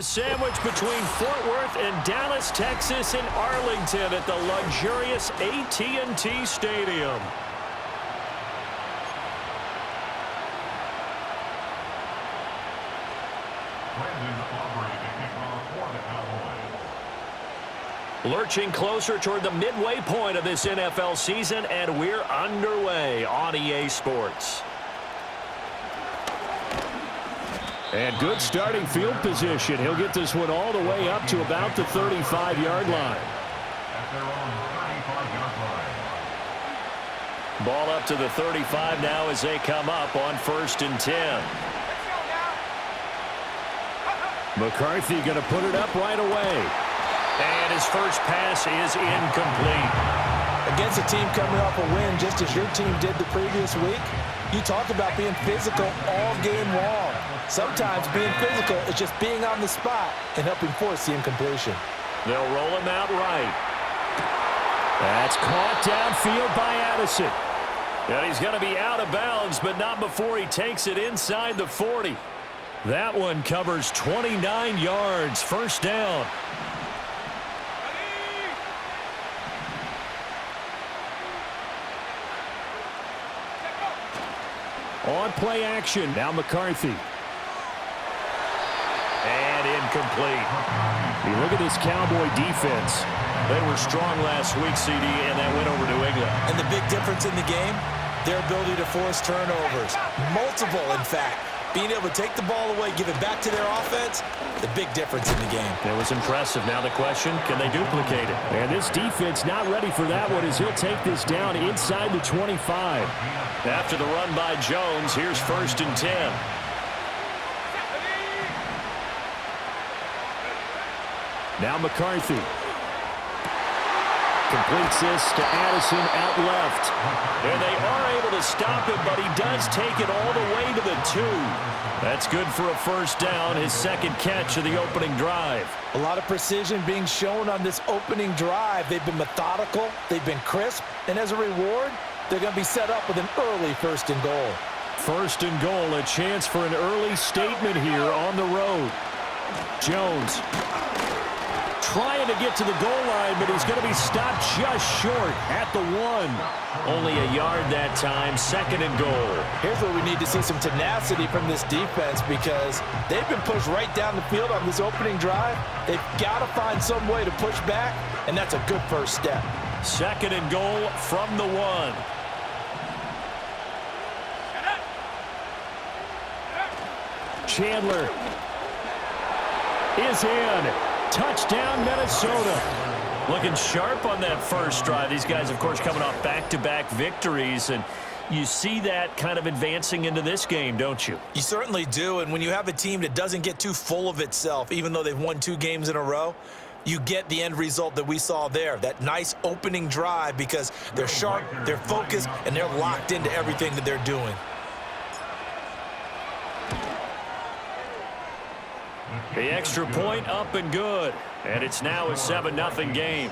Sandwich between Fort Worth and Dallas, Texas, and Arlington at the luxurious AT&T Stadium. Lurching closer toward the midway point of this NFL season, and we're underway on EA Sports. And good starting field position. He'll get this one all the way up to about the 35-yard line. Ball up to the 35 now as they come up on 1st and 10. McCarthy going to put it up right away. And his first pass is incomplete. Against a team coming off a win just as your team did the previous week, you talk about being physical all game long. Sometimes being physical is just being on the spot and helping force the incompletion. They'll roll him out right. That's caught downfield by Addison. And he's going to be out of bounds, but not before he takes it inside the 40. That one covers 29 yards. First down. On play action, now McCarthy. And incomplete. You look at this Cowboy defense. They were strong last week, CD, and that went over New England. And the big difference in the game, their ability to force turnovers. Multiple, in fact. Being able to take the ball away, give it back to their offense, the big difference in the game. It was impressive. Now the question, can they duplicate it? And this defense not ready for that one as he'll take this down inside the 25. After the run by Jones, here's 1st and 10. Now McCarthy. Completes this to Addison out left. And they are able to stop him, but he does take it all the way to the 2. That's good for a first down, his second catch of the opening drive. A lot of precision being shown on this opening drive. They've been methodical, they've been crisp, and as a reward, they're going to be set up with an early 1st and goal. 1st and goal, a chance for an early statement here on the road. Jones trying to get to the goal line, but he's going to be stopped just short at the 1. Only a yard that time, 2nd and goal. Here's where we need to see some tenacity from this defense because they've been pushed right down the field on this opening drive. They've got to find some way to push back, and that's a good first step. 2nd and goal from the 1. Chandler is in. Touchdown, Minnesota. Looking sharp on that first drive. These guys, of course, coming off back-to-back victories, and you see that kind of advancing into this game, don't you? You certainly do, and when you have a team that doesn't get too full of itself, even though they've won 2 games in a row, you get the end result that we saw there, that nice opening drive because they're sharp, they're focused, and they're locked into everything that they're doing. The extra point up and good. And it's now a 7-0 game.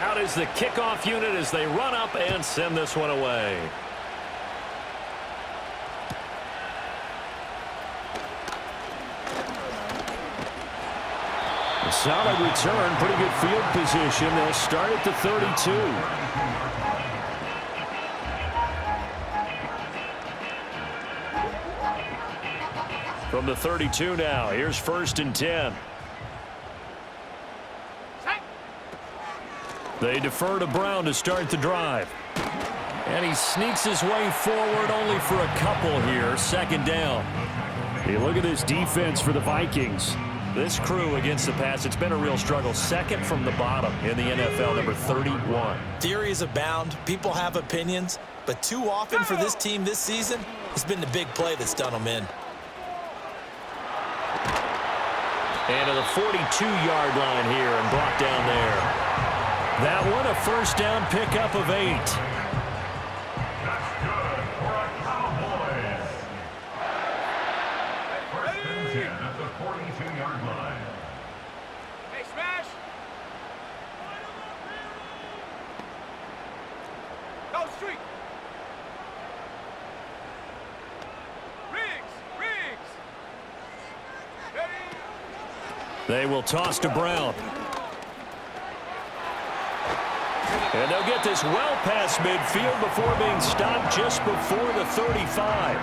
Out is the kickoff unit as they run up and send this one away. Solid return, pretty good field position. They'll start at the 32. From the 32 now, here's 1st and 10. They defer to Brown to start the drive. And he sneaks his way forward only for a couple here. 2nd down. Hey, look at this defense for the Vikings. This crew against the pass, it's been a real struggle. 2nd from the bottom in the NFL, number 31. Theories abound. People have opinions. But too often for this team this season, it's been the big play that's done them in. And to the 42-yard line here and brought down there. That one a first down pickup of 8. They will toss to Brown. And they'll get this well past midfield before being stopped just before the 35.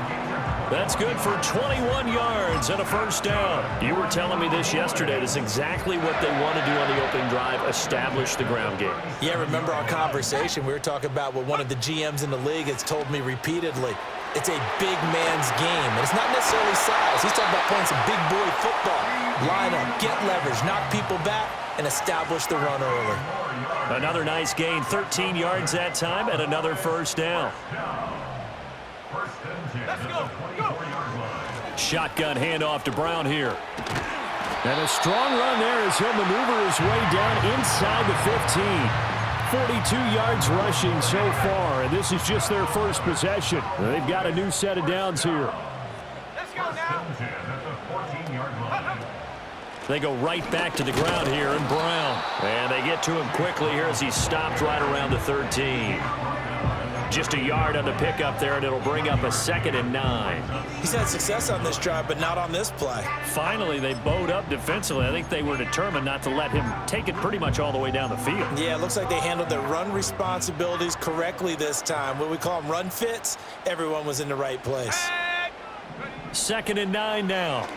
That's good for 21 yards and a first down. You were telling me this yesterday. That's exactly what they want to do on the opening drive, establish the ground game. Yeah, remember our conversation? We were talking about what one of the GMs in the league has told me repeatedly. It's a big man's game, and it's not necessarily size. He's talking about playing some big boy football. Line up, get leverage, knock people back, and establish the run early. Another nice gain, 13 yards that time, and another first down. Let's go. Shotgun handoff to Brown here. And a strong run there as he'll maneuver his way down inside the 15. 42 yards rushing so far, and this is just their first possession. They've got a new set of downs here. Let's go now. They go right back to the ground here, and Brown. And they get to him quickly here as he's stopped right around the 13. Just a yard on the pickup there, and it'll bring up a 2nd and 9. He's had success on this drive, but not on this play. Finally, they bowed up defensively. I think they were determined not to let him take it pretty much all the way down the field. Yeah, it looks like they handled their run responsibilities correctly this time. What we call them run fits, everyone was in the right place. 2nd and 9 now.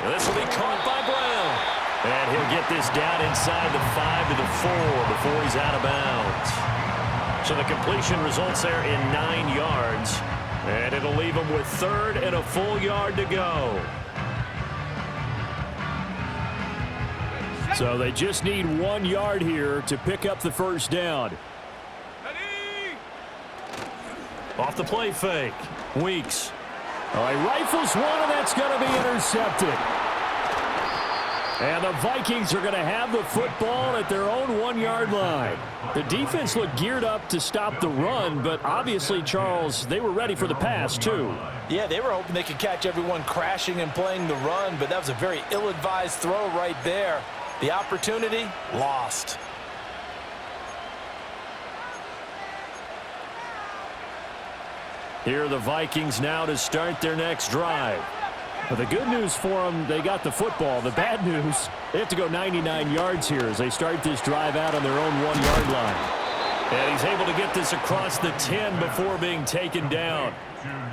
This will be caught by Brown. And he'll get this down inside the 5 to the 4 before he's out of bounds. So the completion results there in 9 yards. And it'll leave him with 3rd and a full yard to go. So they just need 1 yard here to pick up the first down. Off the play fake. Weeks. All right, rifles one, and that's going to be intercepted. And the Vikings are going to have the football at their own 1-yard line. The defense looked geared up to stop the run, but obviously, Charles, they were ready for the pass, too. Yeah, they were hoping they could catch everyone crashing and playing the run, but that was a very ill-advised throw right there. The opportunity, lost. Here are the Vikings now to start their next drive. But the good news for them, they got the football. The bad news, they have to go 99 yards here as they start this drive out on their own 1-yard line. And he's able to get this across the 10 before being taken down.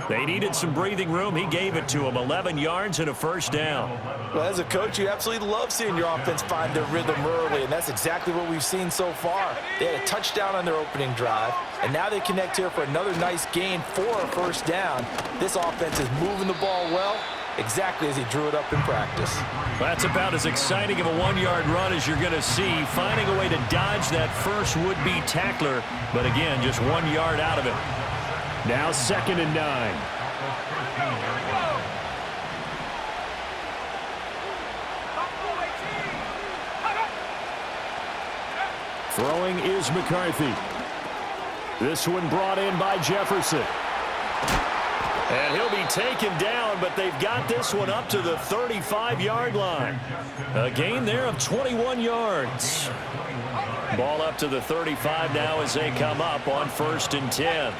They needed some breathing room. He gave it to them. 11 yards and a first down. Well, as a coach, you absolutely love seeing your offense find their rhythm early, and that's exactly what we've seen so far. They had a touchdown on their opening drive, and now they connect here for another nice gain for a first down. This offense is moving the ball well, exactly as he drew it up in practice. That's about as exciting of a 1-yard run as you're going to see, finding a way to dodge that first would-be tackler, but again, just 1 yard out of it. Now 2nd and 9. Throwing is McCarthy. This one brought in by Jefferson. And he'll be taken down, but they've got this one up to the 35-yard line. A gain there of 21 yards. Ball up to the 35 now as they come up on 1st and 10.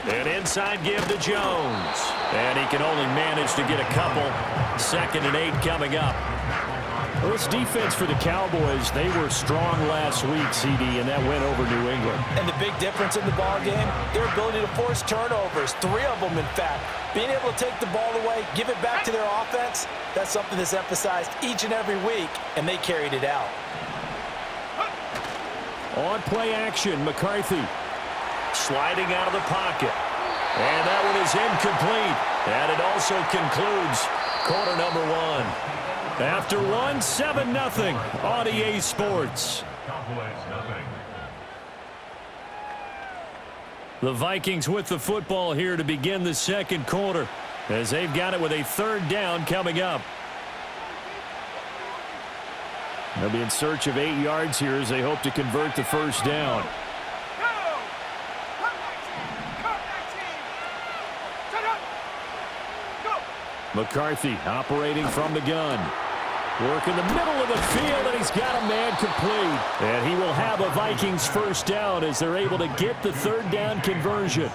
An inside give to Jones. And he can only manage to get a couple. 2nd and 8 coming up. Well, this defense for the Cowboys, they were strong last week, CD, and that went over New England. And the big difference in the ball game, their ability to force turnovers, 3 of them, in fact. Being able to take the ball away, give it back to their offense, that's something that's emphasized each and every week, and they carried it out. On play action, McCarthy sliding out of the pocket. And that one is incomplete. And it also concludes quarter number 1. After 1, 7-0 on EA Sports. The Vikings with the football here to begin the 2nd quarter as they've got it with a 3rd down coming up. They'll be in search of 8 yards here as they hope to convert the first down. McCarthy operating from the gun. Work in the middle of the field, and he's got a man complete. And he will have a Vikings first down as they're able to get the 3rd down conversion.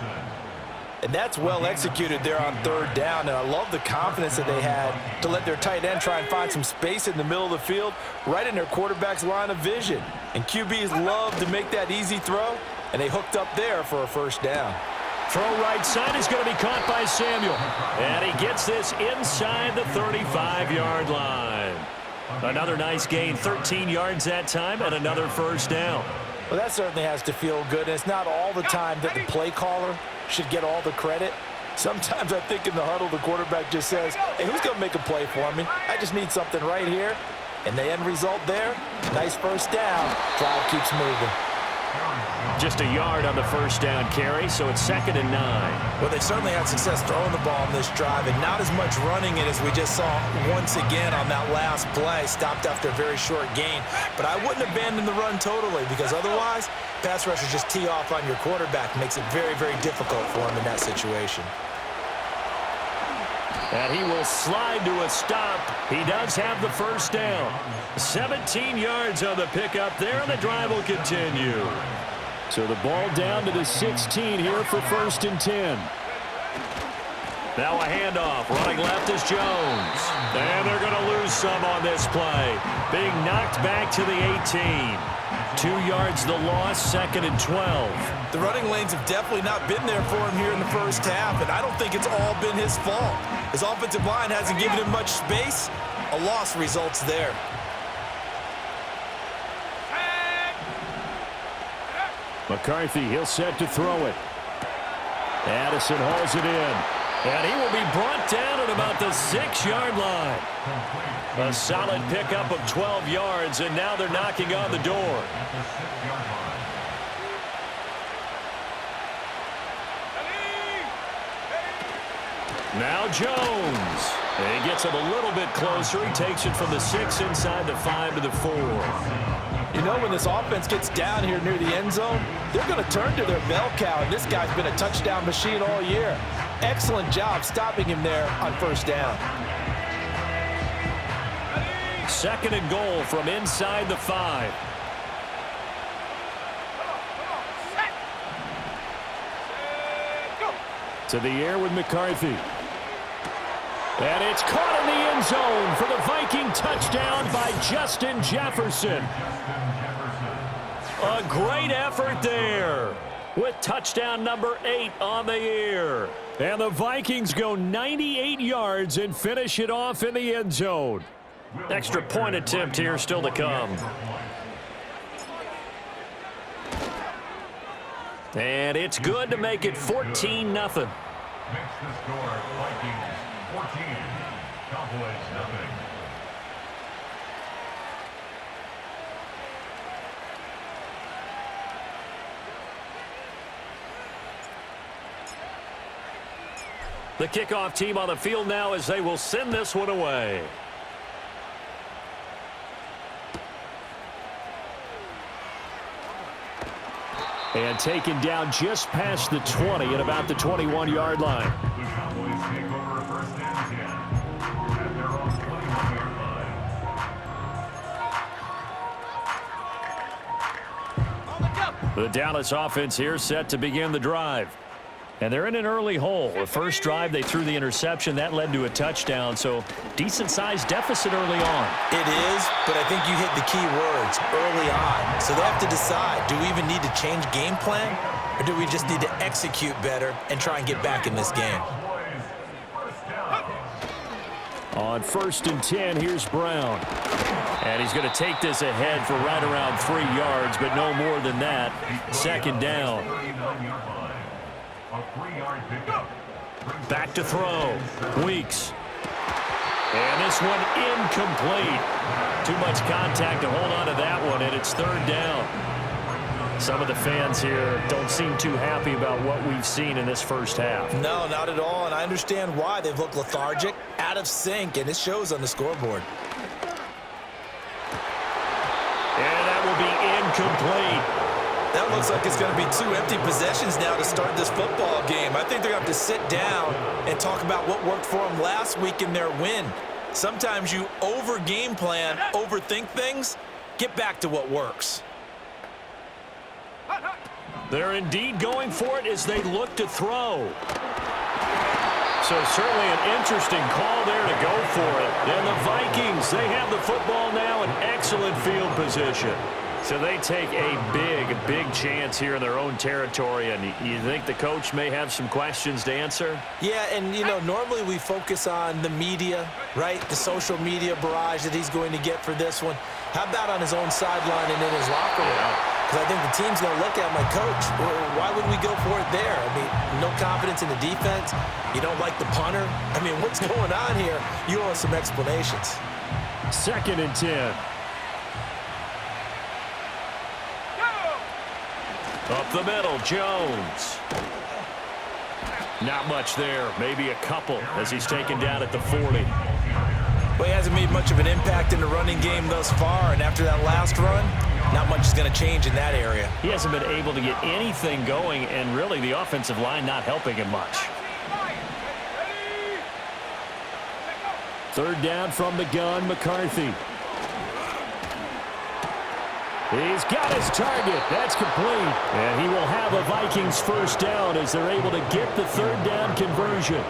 And that's well executed there on third down. And I love the confidence that they had to let their tight end try and find some space in the middle of the field, right in their quarterback's line of vision. And QBs love to make that easy throw, and they hooked up there for a first down. Throw right side is going to be caught by Samuel. And he gets this inside the 35-yard line. Another nice gain, 13 yards that time, and another first down. Well, that certainly has to feel good. And it's not all the time that the play caller should get all the credit. Sometimes I think in the huddle, the quarterback just says, hey, who's going to make a play for me? I just need something right here. And the end result there, nice first down. Drive keeps moving. Just a yard on the first down carry, so it's 2nd and 9. Well, they certainly had success throwing the ball on this drive, and not as much running it as we just saw once again on that last play. Stopped after a very short gain. But I wouldn't abandon the run totally, because otherwise, pass rushers just tee off on your quarterback. Makes it very, very difficult for him in that situation. And he will slide to a stop. He does have the first down. 17 yards on the pickup there, and the drive will continue. So the ball down to the 16 here for 1st and 10. Now a handoff. Running left is Jones. And they're going to lose some on this play. Being knocked back to the 18. 2 yards the loss, 2nd and 12. The running lanes have definitely not been there for him here in the first half, and I don't think it's all been his fault. His offensive line hasn't given him much space. A loss results there. McCarthy, he'll set to throw it. Addison hauls it in. And he will be brought down at about the 6-yard line. A solid pickup of 12 yards, and now they're knocking on the door. Now Jones. And he gets it a little bit closer. He takes it from the 6 inside the 5 to the 4. You know, when this offense gets down here near the end zone, they're going to turn to their bell cow, and this guy's been a touchdown machine all year. Excellent job stopping him there on first down. 2nd and goal from inside the 5. To the air with McCarthy. And it's caught in the end zone for the Viking touchdown by Justin Jefferson. A great effort there with touchdown number 8 on the year. And the Vikings go 98 yards and finish it off in the end zone. Extra point attempt here still to come. And it's good to make it 14-0. Makes the score Vikings 14, Cowboys nothing. The kickoff team on the field now as they will send this one away. And taken down just past the 20 at about the 21-yard line. The Cowboys take over 1st and 10 at their own 21-yard line. The Dallas offense here set to begin the drive. And they're in an early hole. The first drive, they threw the interception. That led to a touchdown, so decent-sized deficit early on. It is, but I think you hit the key words, early on. So they have to decide, do we even need to change game plan, or do we just need to execute better and try and get back in this game? On 1st and 10, here's Brown. And he's going to take this ahead for right around 3 yards, but no more than that. 2nd down. Back to throw. Weeks. And this one incomplete. Too much contact to hold on to that one, and it's 3rd down. Some of the fans here don't seem too happy about what we've seen in this first half. No, not at all, and I understand why. They've looked lethargic, out of sync, and it shows on the scoreboard. And that will be incomplete. That looks like it's going to be 2 empty possessions now to start this football game. I think they're going to have to sit down and talk about what worked for them last week in their win. Sometimes you over-game plan, overthink things. Get back to what works. They're indeed going for it as they look to throw. So certainly an interesting call there to go for it. And the Vikings, they have the football now in excellent field position. So they take a big chance here in their own territory. And you think the coach may have some questions to answer? Yeah, and, you know, normally we focus on the media, right? The social media barrage that he's going to get for this one. How about on his own sideline and in his locker room? Because I think the team's going to look at my coach. Why would we go for it there? I mean, no confidence in the defense. You don't like the punter. I mean, what's going on here? You owe us some explanations. 2nd and 10. Up the middle, Jones. Not much there. Maybe a couple as he's taken down at the 40. Well, he hasn't made much of an impact in the running game thus far, and after that last run, not much is going to change in that area. He hasn't been able to get anything going, and really the offensive line not helping him much. 3rd down from the gun, McCarthy. He's got his target. That's complete. And he will have a Vikings 1st down as they're able to get the 3rd down conversion.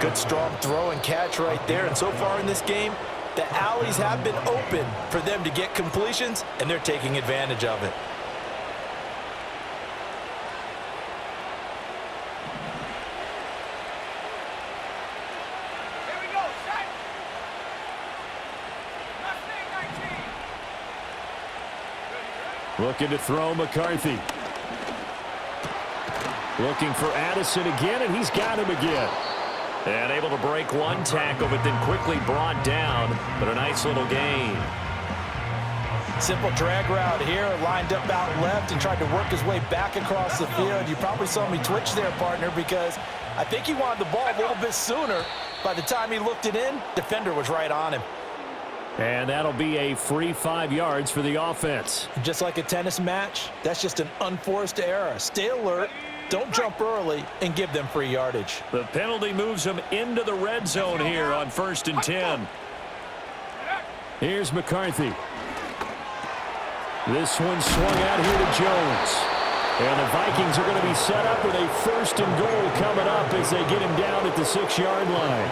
Good strong throw and catch right there. And so far in this game, the alleys have been open for them to get completions, and they're taking advantage of it. Here we go, set. Left thing, 19. Looking to throw, McCarthy. Looking for Addison again, and he's got him again. And able to break one tackle, but then quickly brought down. But a nice little gain. Simple drag route here, lined up out left and tried to work his way back across the field. You probably saw me twitch there, partner, because I think he wanted the ball a little bit sooner. By the time he looked it in, defender was right on him. And that'll be a free 5 yards for the offense. Just like a tennis match, that's just an unforced error. Stay alert, don't jump early, and give them free yardage. The penalty moves them into the red zone here on 1st and 10. Here's McCarthy. This one swung out here to Jones. And the Vikings are going to be set up with a 1st and goal coming up as they get him down at the 6-yard line.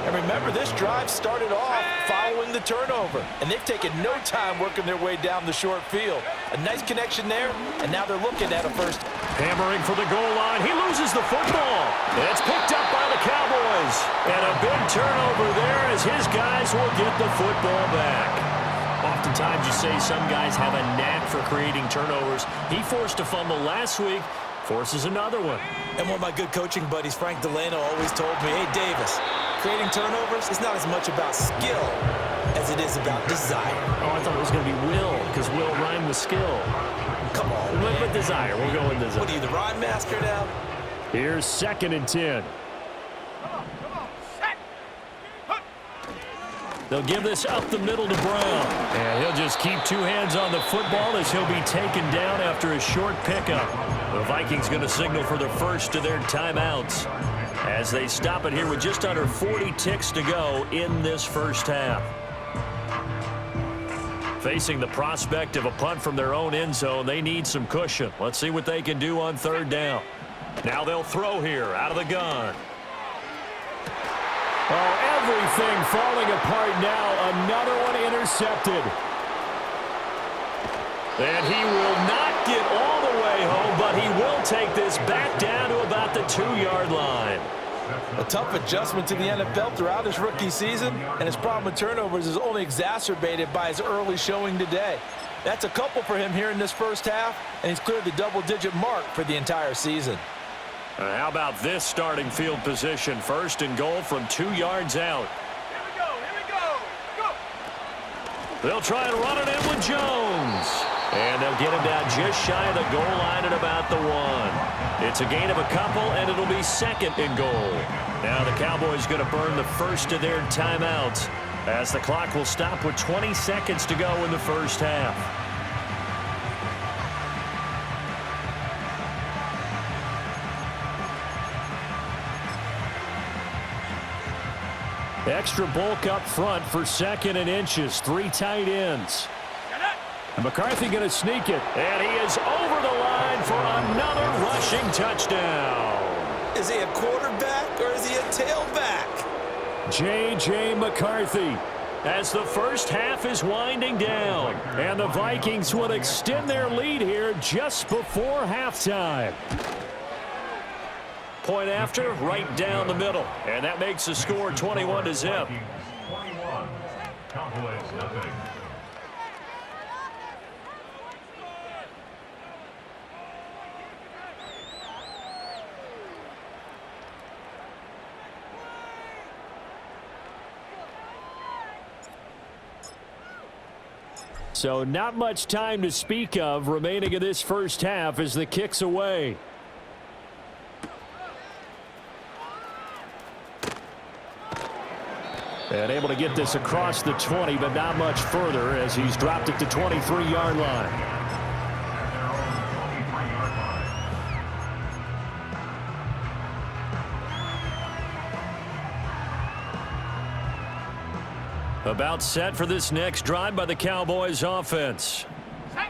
And remember, this drive started off following the turnover, and they've taken no time working their way down the short field. A nice connection there, and now they're looking at a 1st. Hammering for the goal line. He loses the football. It's picked up by the Cowboys. And a big turnover there as his guys will get the football back. Oftentimes you say some guys have a knack for creating turnovers. He forced a fumble last week, forces another one. And one of my good coaching buddies, Frank Delano, always told me, hey, Davis, creating turnovers is not as much about skill as it is about desire. Oh, I thought it was going to be will, because will rhyme with skill. Come on, We went with desire. We'll go with desire. What are you, the rhyme master now? Here's 2nd and 10. Come on, set. Hook. They'll give this up the middle to Brown. And he'll just keep 2 hands on the football as he'll be taken down after a short pickup. The Vikings going to signal for the first of their timeouts as they stop it here with just under 40 ticks to go in this 1st half. Facing the prospect of a punt from their own end zone, they need some cushion. Let's see what they can do on 3rd down. Now they'll throw here out of the gun. Oh, everything falling apart now. Another one intercepted. And he will not get all the way home, but he will take this back down to about the 2-yard line. A tough adjustment to the NFL throughout his rookie season, and his problem with turnovers is only exacerbated by his early showing today. That's a couple for him here in this 1st half, and he's cleared the double-digit mark for the entire season. How about this starting field position? 1st and goal from 2 yards out. Here we go, here we go. Go. They'll try and run it in with Jones. And they'll get him down just shy of the goal line at about the 1. It's a gain of a couple, and it'll be 2nd and goal. Now the Cowboys going to burn the first of their timeouts as the clock will stop with 20 seconds to go in the 1st half. Extra bulk up front for 2nd and inches. 3 tight ends. And McCarthy going to sneak it. And he is over the line for another rushing touchdown. Is he a quarterback or is he a tailback? J.J. McCarthy, as the first half is winding down. And the Vikings will extend their lead here just before halftime. Point after, right down the middle. And that makes the score 21-0. 21. Cowboys nothing. So not much time to speak of remaining in this first half as the kick's away. And able to get this across the 20, but not much further as he's dropped it to 23-yard line. At their own 23-yard line. About set for this next drive by the Cowboys offense.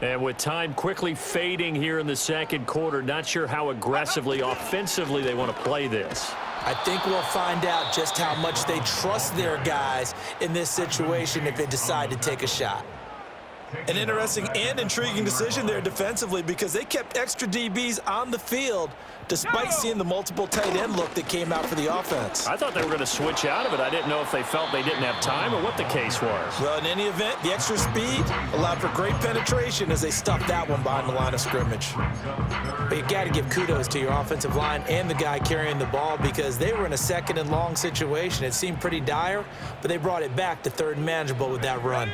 And with time quickly fading here in the second quarter, not sure how aggressively, offensively they want to play this. I think we'll find out just how much they trust their guys in this situation if they decide to take a shot. An interesting and intriguing decision there defensively because they kept extra DBs on the field despite seeing the multiple tight end look that came out for the offense. I thought they were going to switch out of it. I didn't know if they felt they didn't have time or what the case was. Well, in any event, the extra speed allowed for great penetration as they stuffed that one behind the line of scrimmage. But you got to give kudos to your offensive line and the guy carrying the ball because they were in a second and long situation. It seemed pretty dire, but they brought it back to third and manageable with that run.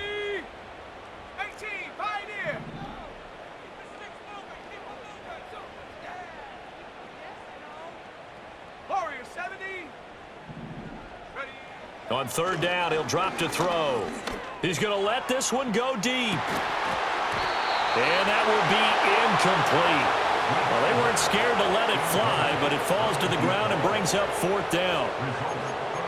18, Pioneer. Warrior 70. Ready. On third down, he'll drop to throw. He's going to let this one go deep. And that will be incomplete. Well, they weren't scared to let it fly, but it falls to the ground and brings up fourth down.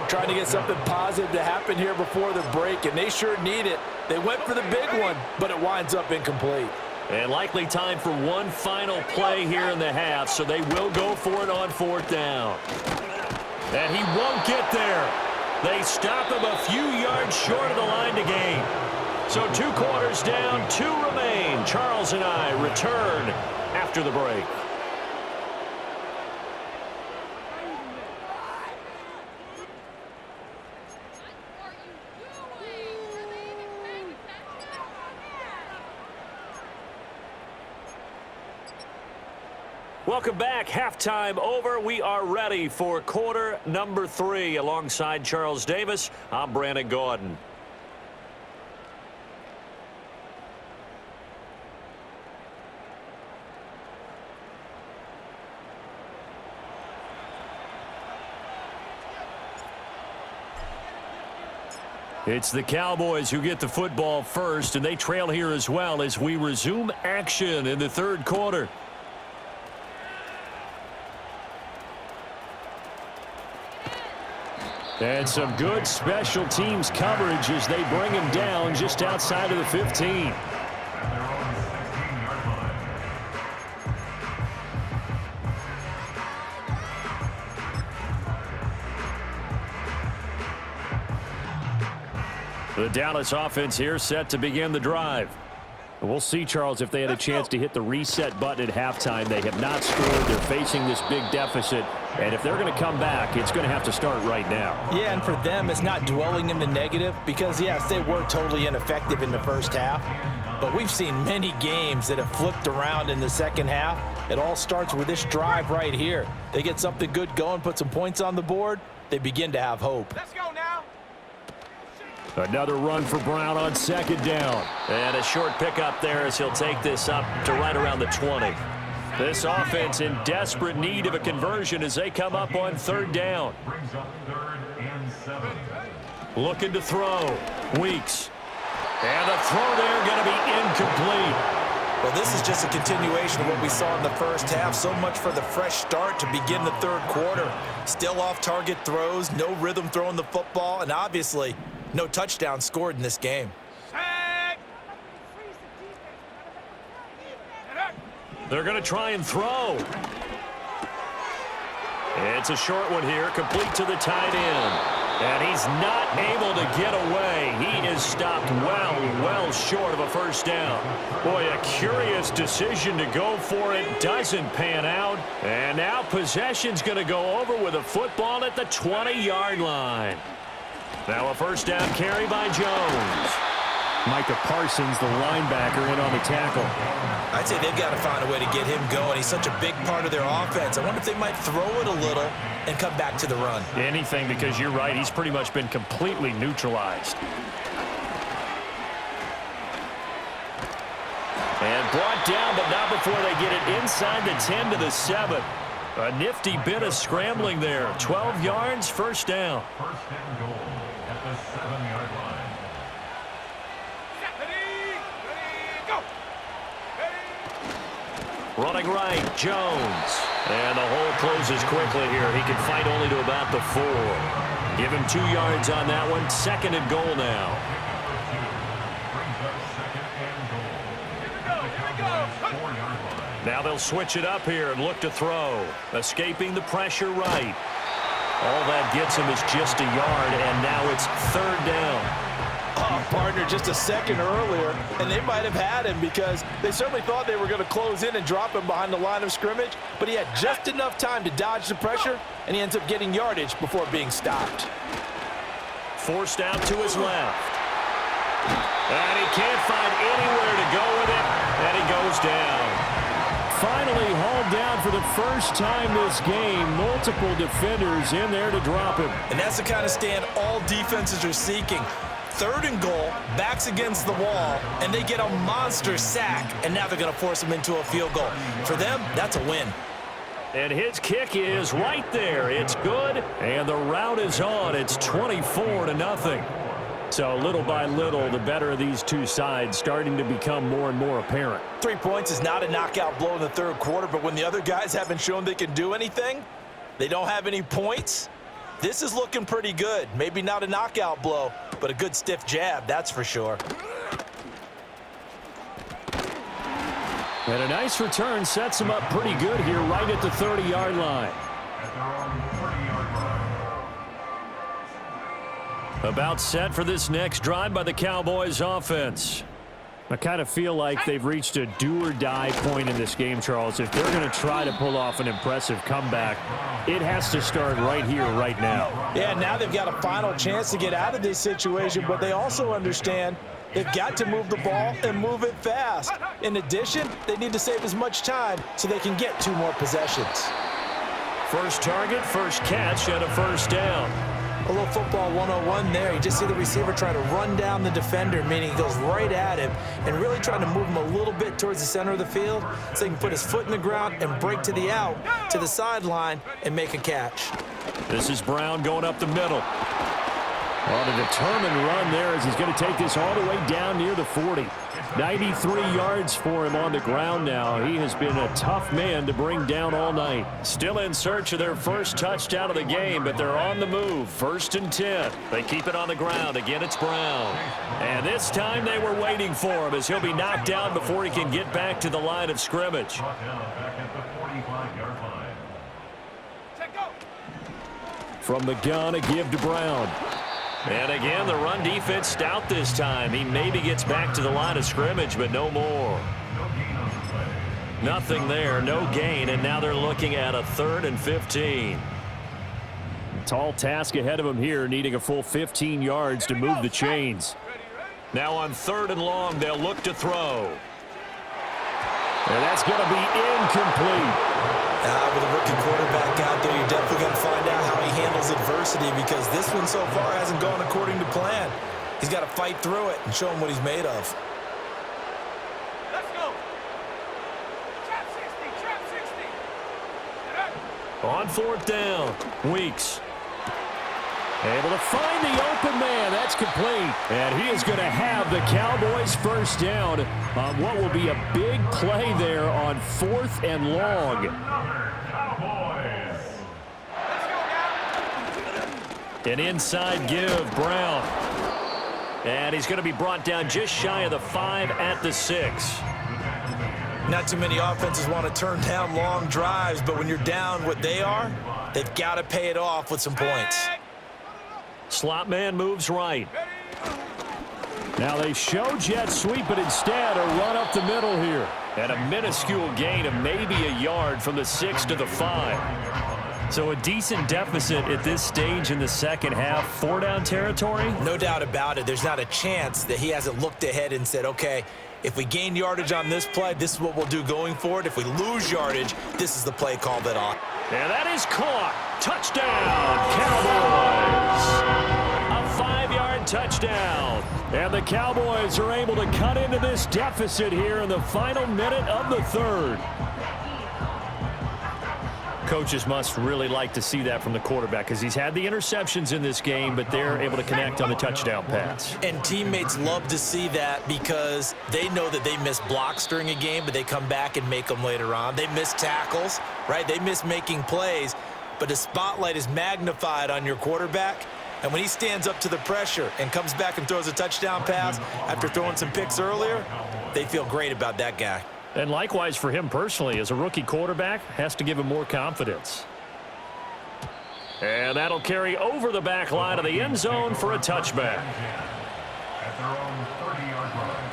Trying to get something positive to happen here before the break, and they sure need it. They went for the big one, but it winds up incomplete. And likely time for one final play here in the half, so they will go for it on fourth down. And he won't get there. They stop him a few yards short of the line to gain. So 2 quarters down, 2 remain. Charles and I return after the break. Welcome back. Halftime over. We are ready for quarter number 3. Alongside Charles Davis, I'm Brandon Gordon. It's the Cowboys who get the football first, and they trail here as well as we resume action in the third quarter. And some good special teams coverage as they bring him down just outside of the 15. The Dallas offense here set to begin the drive. We'll see, Charles, if they had a chance to hit the reset button at halftime. They have not scored. They're facing this big deficit. And if they're going to come back, it's going to have to start right now. Yeah, and for them, it's not dwelling in the negative because, yes, they were totally ineffective in the first half. But we've seen many games that have flipped around in the second half. It all starts with this drive right here. They get something good going, put some points on the board, they begin to have hope. Let's go now. Another run for Brown on second down. And a short pickup there as he'll take this up to right around the 20. This offense in desperate need of a conversion as they come up on third down. Brings up 3rd and 7. Looking to throw. Weeks. And the throw there going to be incomplete. Well, this is just a continuation of what we saw in the first half. So much for the fresh start to begin the third quarter. Still off-target throws, no rhythm throwing the football, and obviously no touchdown scored in this game. Set. They're going to try and throw. It's a short one here, complete to the tight end. And he's not able to get away. He is stopped well short of a first down. Boy, a curious decision to go for it. Doesn't pan out. And now possession's going to go over with a football at the 20-yard line. Now a first down carry by Jones. Micah Parsons, the linebacker, in on the tackle. I'd say they've got to find a way to get him going. He's such a big part of their offense. I wonder if they might throw it a little and come back to the run. Anything, because you're right. He's pretty much been completely neutralized. And brought down, but not before they get it inside the 10 to the 7. A nifty bit of scrambling there. 12 yards, first down. First and goal at the 7-yard line. Running right, Jones. And the hole closes quickly here. He can fight only to about the 4. Give him 2 yards on that one. Second and goal now. Now they'll switch it up here and look to throw. Escaping the pressure right. All that gets him is just a yard, and now it's third down. Oh, partner, just a second earlier, and they might have had him because they certainly thought they were going to close in and drop him behind the line of scrimmage, but he had just enough time to dodge the pressure, and he ends up getting yardage before being stopped. Forced out to his left. And he can't find anywhere to go with it, and he goes down. Finally hauled down for the first time this game. Multiple defenders in there to drop him. And that's the kind of stand all defenses are seeking. Third and goal, backs against the wall, and they get a monster sack, and now they're going to force him into a field goal. For them, that's a win. And his kick is right there. It's good, and the route is on. It's 24-0. So little by little, the better of these two sides starting to become more and more apparent. 3 points is not a knockout blow in the third quarter, but when the other guys haven't shown they can do anything, they don't have any points, this is looking pretty good. Maybe not a knockout blow, but a good stiff jab, that's for sure. And a nice return sets him up pretty good here right at the 30-yard line. At their own 30-yard line. About set for this next drive by the Cowboys offense. I kind of feel like they've reached a do-or-die point in this game, Charles. If they're going to try to pull off an impressive comeback, it has to start right here, right now. Yeah, now they've got a final chance to get out of this situation, but they also understand they've got to move the ball and move it fast. In addition, they need to save as much time so they can get 2 more possessions. First target, first catch, and a first down. A little football 101 there. You just see the receiver trying to run down the defender, meaning he goes right at him and really trying to move him a little bit towards the center of the field so he can put his foot in the ground and break to the out, to the sideline, and make a catch. This is Brown going up the middle. On a determined run there as he's going to take this all the way down near the 40. 93 yards for him on the ground now. He has been a tough man to bring down all night. Still in search of their first touchdown of the game, but they're on the move. First and 10. They keep it on the ground. Again, it's Brown. And this time they were waiting for him as he'll be knocked down before he can get back to the line of scrimmage. Brought down back at the 45-yard line. From the gun, a give to Brown. And again, the run defense stout this time. He maybe gets back to the line of scrimmage, but no more. Nothing there, no gain, and now they're looking at a 3rd and 15. Tall task ahead of him here, needing a full 15 yards to move the chains. Now on 3rd and long, they'll look to throw. And that's going to be incomplete. With a rookie quarterback out there, you're definitely going to find out how he handles adversity because this one so far hasn't gone according to plan. He's got to fight through it and show him what he's made of. Let's go. Trap 60. On 4th down, Weeks. Able to find the open man. That's complete. And he is going to have the Cowboys first down on what will be a big play there on 4th and long. An inside give, Brown. And he's going to be brought down just shy of the 5 at the 6. Not too many offenses want to turn down long drives, but when you're down what they are, they've got to pay it off with some points. Slot man moves right. Now they show jet sweep, but instead a run up the middle here. And a minuscule gain of maybe a yard from the 6 to the 5. So a decent deficit at this stage in the second half. 4-down territory? No doubt about it. There's not a chance that he hasn't looked ahead and said, okay, if we gain yardage on this play, this is what we'll do going forward. If we lose yardage, this is the play call that on. And that is caught. Touchdown, Cowboys. A 5-yard touchdown. And the Cowboys are able to cut into this deficit here in the final minute of the third. Coaches must really like to see that from the quarterback because he's had the interceptions in this game, but they're able to connect on the touchdown pass. And teammates love to see that because they know that they miss blocks during a game, but they come back and make them later on. They miss tackles, right? They miss making plays, but the spotlight is magnified on your quarterback. And when he stands up to the pressure and comes back and throws a touchdown pass after throwing some picks earlier, they feel great about that guy. And likewise for him personally, as a rookie quarterback, has to give him more confidence. And that'll carry over the back line of the end zone for a touchback. At their own 30-yard line.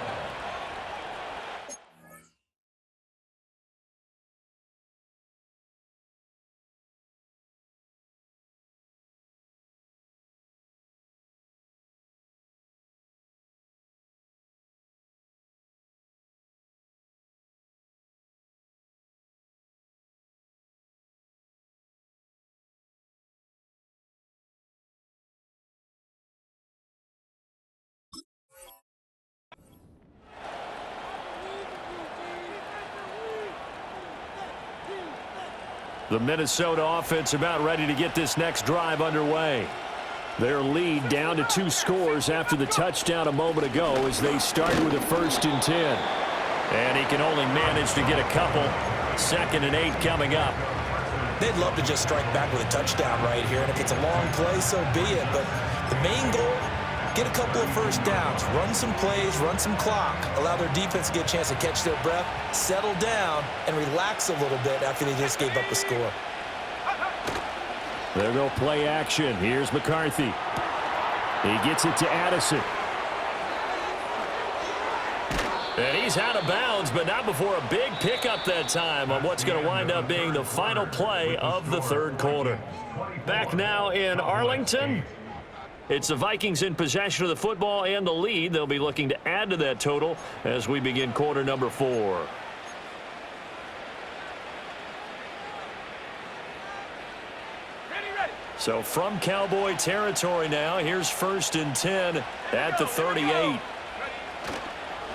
The Minnesota offense about ready to get this next drive underway. Their lead down to 2 scores after the touchdown a moment ago as they started with a 1st and 10. And he can only manage to get a couple. 2nd and 8 coming up. They'd love to just strike back with a touchdown right here, and if it's a long play, so be it. But the main goal, get a couple of first downs, run some plays, run some clock, allow their defense to get a chance to catch their breath, settle down, and relax a little bit after they just gave up a score. There go play action. Here's McCarthy. He gets it to Addison. And he's out of bounds, but not before a big pickup that time on what's going to wind up being the final play of the third quarter. Back now in Arlington. It's the Vikings in possession of the football and the lead. They'll be looking to add to that total as we begin quarter number 4. So from Cowboy territory now, here's 1st and 10 at the 38.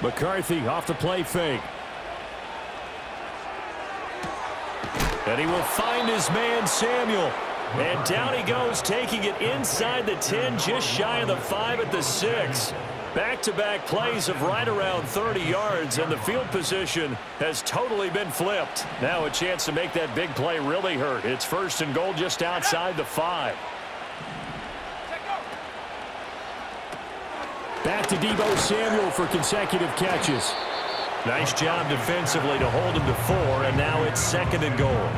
McCarthy off the play fake. And he will find his man Samuel. And down he goes, taking it inside the 10, just shy of the 5 at the 6. Back-to-back plays of right around 30 yards, and the field position has totally been flipped. Now a chance to make that big play really hurt. It's 1st and goal just outside the 5. Back to Deebo Samuel for consecutive catches. Nice job defensively to hold him to 4, and now it's 2nd and goal.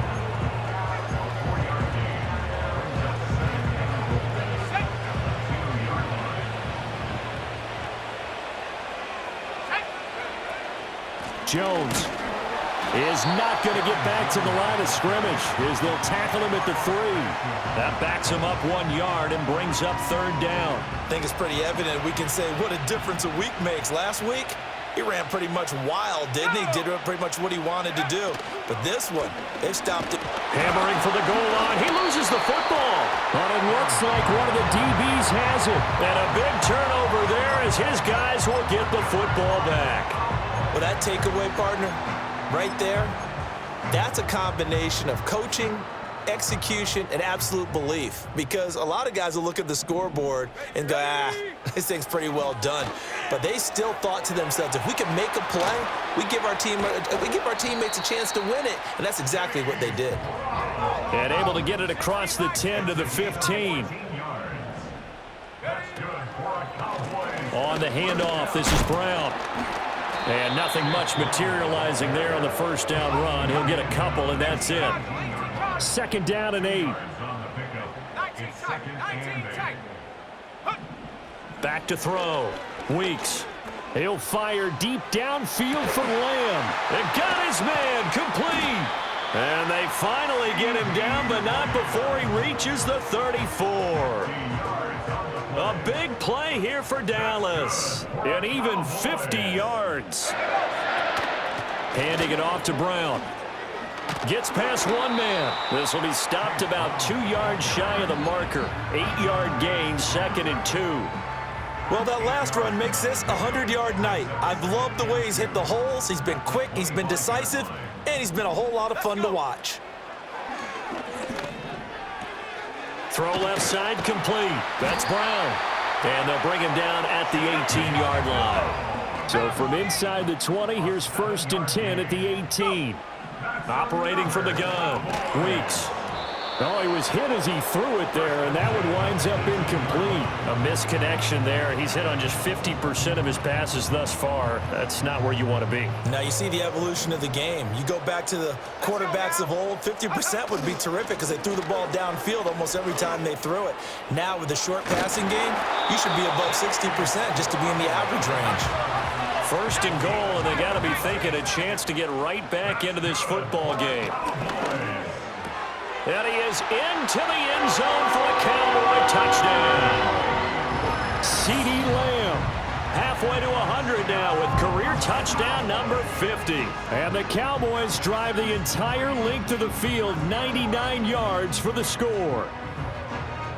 Jones is not going to get back to the line of scrimmage as they'll tackle him at the 3. That backs him up 1 yard and brings up 3rd down. I think it's pretty evident. We can say what a difference a week makes. Last week, he ran pretty much wild, didn't he? Did pretty much what he wanted to do. But this one, they've stopped it. Hammering for the goal line. He loses the football. But it looks like one of the DBs has it. And a big turnover there as his guys will get the football back. Well, that takeaway, partner, right there, that's a combination of coaching, execution, and absolute belief. Because a lot of guys will look at the scoreboard and go, this thing's pretty well done. But they still thought to themselves, if we can make a play, we give our teammates a chance to win it. And that's exactly what they did. And able to get it across the 10 to the 15. That's good for a Cowboy. On the handoff, this is Brown. And nothing much materializing there on the first down run. He'll get a couple, and that's it. Second down and 8. On the pickup. It's second and 8. Back to throw. Weeks. He'll fire deep downfield from Lamb. And got his man complete. And they finally get him down, but not before he reaches the 34. A big play here for Dallas. And even 50 yards. Handing it off to Brown. Gets past one man. This will be stopped about 2 yards shy of the marker. 8-yard gain, 2nd and 2. Well, that last run makes this a 100-yard night. I've loved the way he's hit the holes. He's been quick, he's been decisive, and he's been a whole lot of fun to watch. Throw left side complete. That's Brown. And they'll bring him down at the 18-yard line. So from inside the 20, here's 1st and 10 at the 18. Operating from the gun. Weeks. Oh, he was hit as he threw it there, and that one winds up incomplete. A misconnection there. He's hit on just 50% of his passes thus far. That's not where you want to be. Now you see the evolution of the game. You go back to the quarterbacks of old, 50% would be terrific because they threw the ball downfield almost every time they threw it. Now with the short passing game, you should be above 60% just to be in the average range. 1st and goal, and they got to be thinking a chance to get right back into this football game. And he is into the end zone for a Cowboy touchdown. CeeDee Lamb halfway to 100 now with career touchdown number 50. And the Cowboys drive the entire length of the field, 99 yards for the score.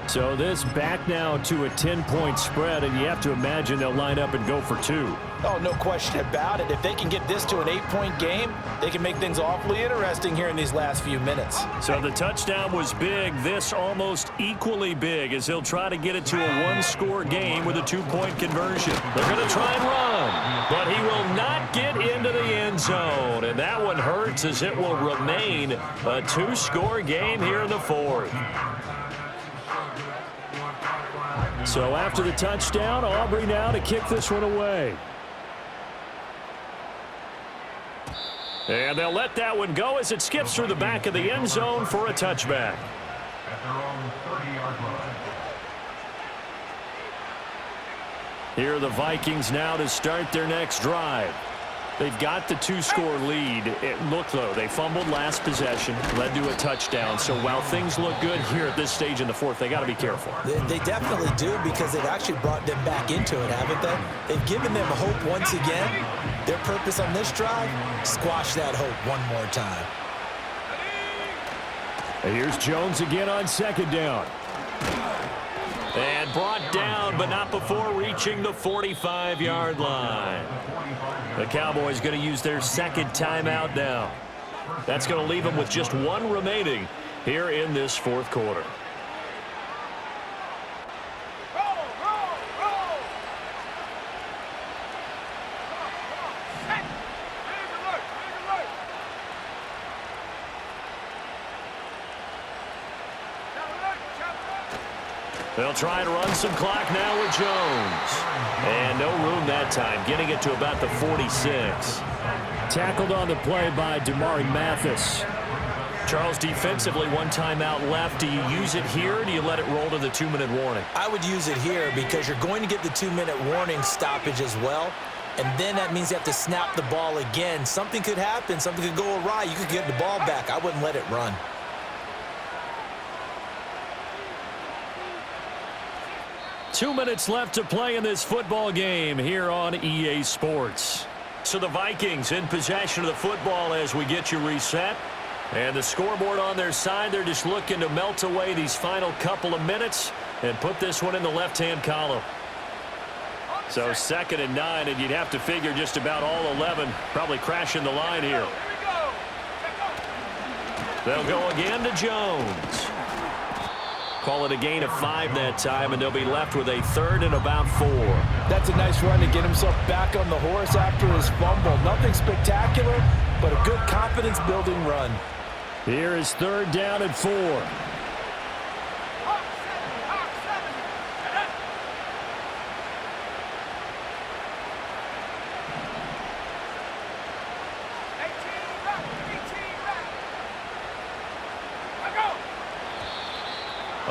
So this back now to a 10-point spread, and you have to imagine they'll line up and go for 2. Oh, no question about it. If they can get this to an 8-point game, they can make things awfully interesting here in these last few minutes. So the touchdown was big. This almost equally big as he'll try to get it to a one-score game with a 2-point conversion. They're going to try and run, but he will not get into the end zone. And that one hurts as it will remain a 2-score game here in the 4th. So after the touchdown, Aubrey now to kick this one away. And they'll let that one go as it skips through the back of the end zone for a touchback. At their own 30-yard line. Here are the Vikings now to start their next drive. They've got the 2-score lead. It looked, though, they fumbled last possession, led to a touchdown. So while things look good here at this stage in the 4th, they got to be careful. They definitely do because they've actually brought them back into it, haven't they? They've given them hope once again. Their purpose on this drive, squash that hope one more time. And here's Jones again on 2nd down. And brought down, but not before reaching the 45-yard line. The Cowboys going to use their 2nd timeout now. That's going to leave them with just 1 remaining here in this 4th quarter. They'll try and run some clock now with Jones. And no room that time, getting it to about the 46. Tackled on the play by Damari Mathis. Charles, defensively, 1 timeout left. Do you use it here, or do you let it roll to the 2-minute warning? I would use it here because you're going to get the 2-minute warning stoppage as well. And then that means you have to snap the ball again. Something could happen. Something could go awry. You could get the ball back. I wouldn't let it run. Two minutes left to play in this football game here on EA Sports. So the Vikings in possession of the football as we get you reset. And the scoreboard on their side, they're just looking to melt away these final couple of minutes and put this one in the left-hand column. So 2nd and 9, and you'd have to figure just about all 11 probably crashing the line here. They'll go again to Jones. Call it a gain of 5 that time, and they'll be left with a 3rd and about 4. That's a nice run to get himself back on the horse after his fumble. Nothing spectacular, but a good confidence-building run. Here is 3rd down and 4.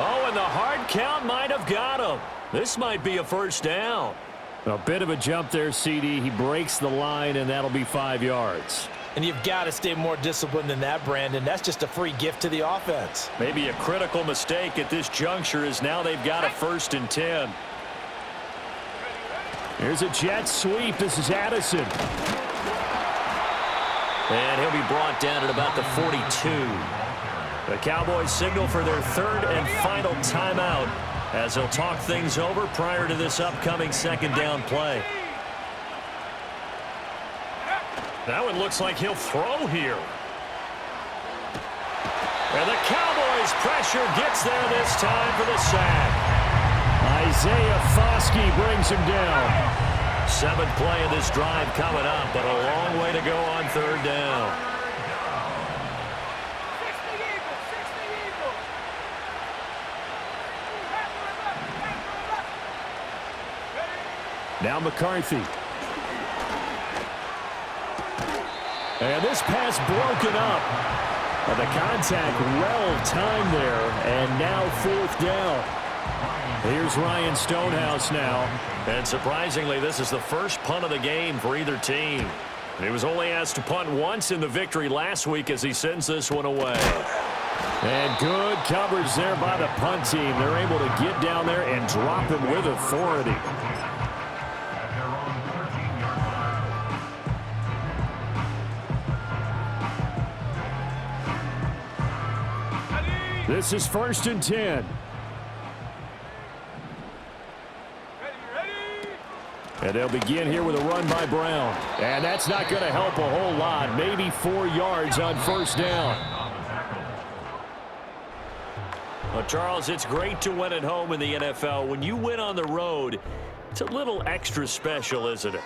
Oh, and the hard count might have got him. This might be a first down. A bit of a jump there, CD. He breaks the line, and that'll be 5 yards. And you've got to stay more disciplined than that, Brandon. That's just a free gift to the offense. Maybe a critical mistake at this juncture is now they've got a 1st and 10. Here's a jet sweep. This is Addison. And he'll be brought down at about the 42. The Cowboys signal for their 3rd and final timeout as they'll talk things over prior to this upcoming 2nd down play. That one looks like he'll throw here. And the Cowboys pressure gets there this time for the sack. Isaiah Foskey brings him down. 7th play of this drive coming up, but a long way to go on 3rd down. Now McCarthy. And this pass broken up. The contact well timed there, and now 4th down. Here's Ryan Stonehouse now. And surprisingly, this is the first punt of the game for either team. He was only asked to punt once in the victory last week as he sends this one away. And good coverage there by the punt team. They're able to get down there and drop him with authority. This is 1st and 10. And they'll begin here with a run by Brown. And that's not going to help a whole lot. Maybe 4 yards on 1st down. Well, Charles, it's great to win at home in the NFL. When you win on the road, it's a little extra special, isn't it?